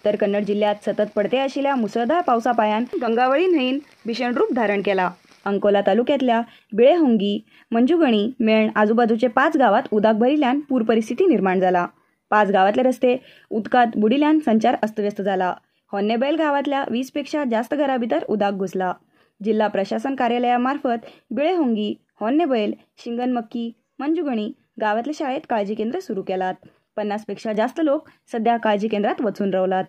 उत्तर कन्नड जिल्ह्यात सतत पडते असलेल्या मुसळधार पावसापायान गंगावळी न्हंयेन भीषण रूप धारण केला। अंकोला तालुक्यातल्या बिळेहोंगी, मंजुगणी, मेण आजूबाजूचे 5 गावात उदक भरिल्ल्यान पूर परिस्थिती निर्माण झाला। 5 गावातले रस्ते उदकात बुडिल्ल्यान संचार अस्तव्यस्त झाला। होन्नेबैल गावातल्या 20 पेक्षा जास्त घरां भितर उदक घुसला। जिल्हा प्रशासन कार्यालयामार्फत बिळेहोंगी, होन्नेबैल, शिंगनमक्की, मंजुगणी गावातल्या शाळेत काळजी केंद्र सुरू केलात। 50 पेक्षा जास्त लोक सध्या काळजी केंद्रात वचून रावलात।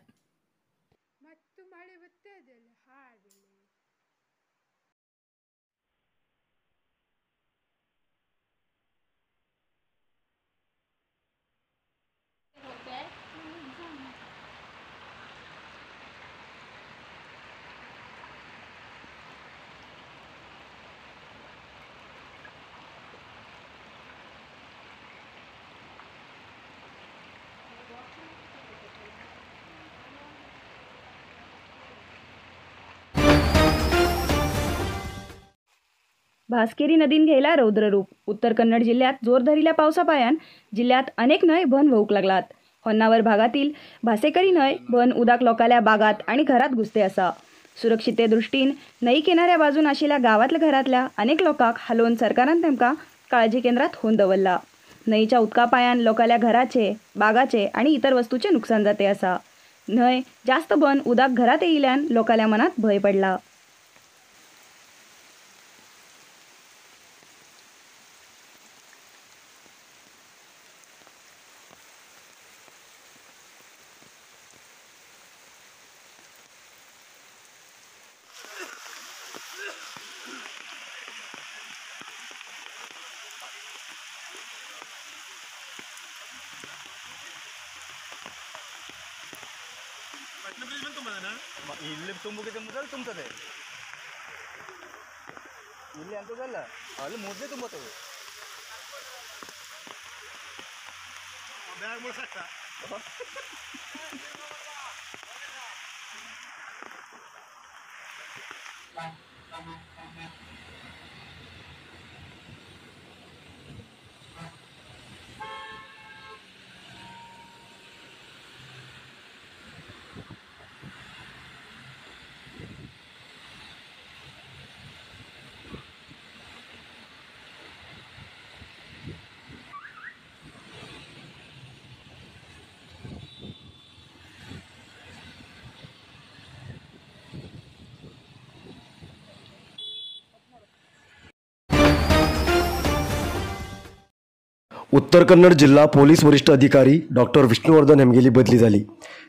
भास्केरी नदीन घ्यायला रौद्ररूप। उत्तर कन्नड जिल्ह्यात जोर धरिल्या पावसापायान जिल्ह्यात अनेक न्हंय भन वाहूक लागलात। होन्नावर भागातील भासेकरी न्हंय भन उदक लोकांच्या बागात आणि घरात घुसते असा। सुरक्षिते दृष्टीन न्हंय किनाऱ्या बाजून आशिल्ल्या गावातल्या घरातल्या अनेक लोकांक हालोवन सरकारान तेमकां काळजी केंद्रात होऊन दवरला। न्हंयच्या उदकापायान लोकांच्या घराचे, बागाचे आणि इतर वस्तूचे नुकसान जाते असा। न्हंय जास्त भन उदक घरात येयल्यान लोकांच्या मनात भय पडला। ಇಲ್ಲಿ ತುಂಬಕ್ಕೆ ಮುದಲ್ ತುಂಬುತ್ತದೆ ಇಲ್ಲಿ ಅಂತದಲ್ಲ ಅಲ್ಲಿ ಮೊದಲೇ ತುಂಬುತ್ತದೆ ಬ್ಯಾಗ್ ಮುಳ್ಸಕ್ಕ उत्तर कन्नड जिल्हा पोलीस वरिष्ठ अधिकारी डॉक्टर विष्णुवर्धन हेमगेली बदली झाली।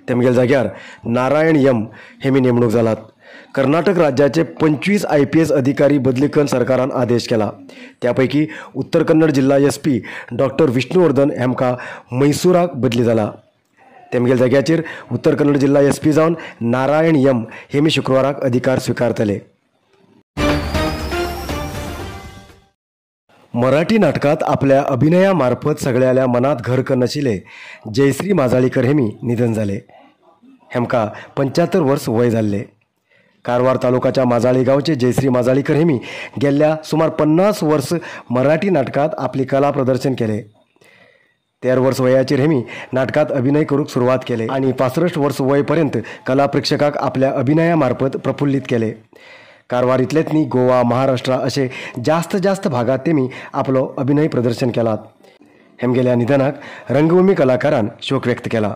तेमगेल जाग्यार नारायण एम हेमी नेमणूक जालात। कर्नाटक राज्याचे 25 IPS अधिकारी बदली करून सरकारान आदेश केला। त्यापैकी उत्तर कन्नड जिल्हा SP डॉक्टर विष्णुवर्धन हेमका मैसूराक बदली जाला। तेमगेल जाग्याचेर उत्तर कन्नड जिल्हा SP जावन नारायण एम हेमी शुक्रवाराक अधिकार स्वीकारतले। मराठी नाटकात आपल्या अभिनयामार्फत सगळ्याल्या मनात घर करून आशिल्ले जयश्री माजाळीकर हेमी निधन झाले। हेमका 75 वर्स वय जाल्ले। कारवार तालुकाच्या माजाळी गांवचे जयश्री माजाळीकर हेमी गेल्ल्या सुमार 50 वर्स मराठी नाटकात आपली कला प्रदर्शन केले। 13 वर्स वयाचेर हेमी नाटकात अभिनय करूक सुरवात केले आणि 65 वर्स वयपर्यंत कला प्रेक्षकाक आपल्या अभिनयामार्फत प्रफुल्लित केले। कारवार इतलेच न्ही, गोवा, महाराष्ट्र असे जास्त भागात तेमी आपलो अभिनय प्रदर्शन केलात। हेमगेल्या निधनाक रंगभूमी कलाकारान शोक व्यक्त केला।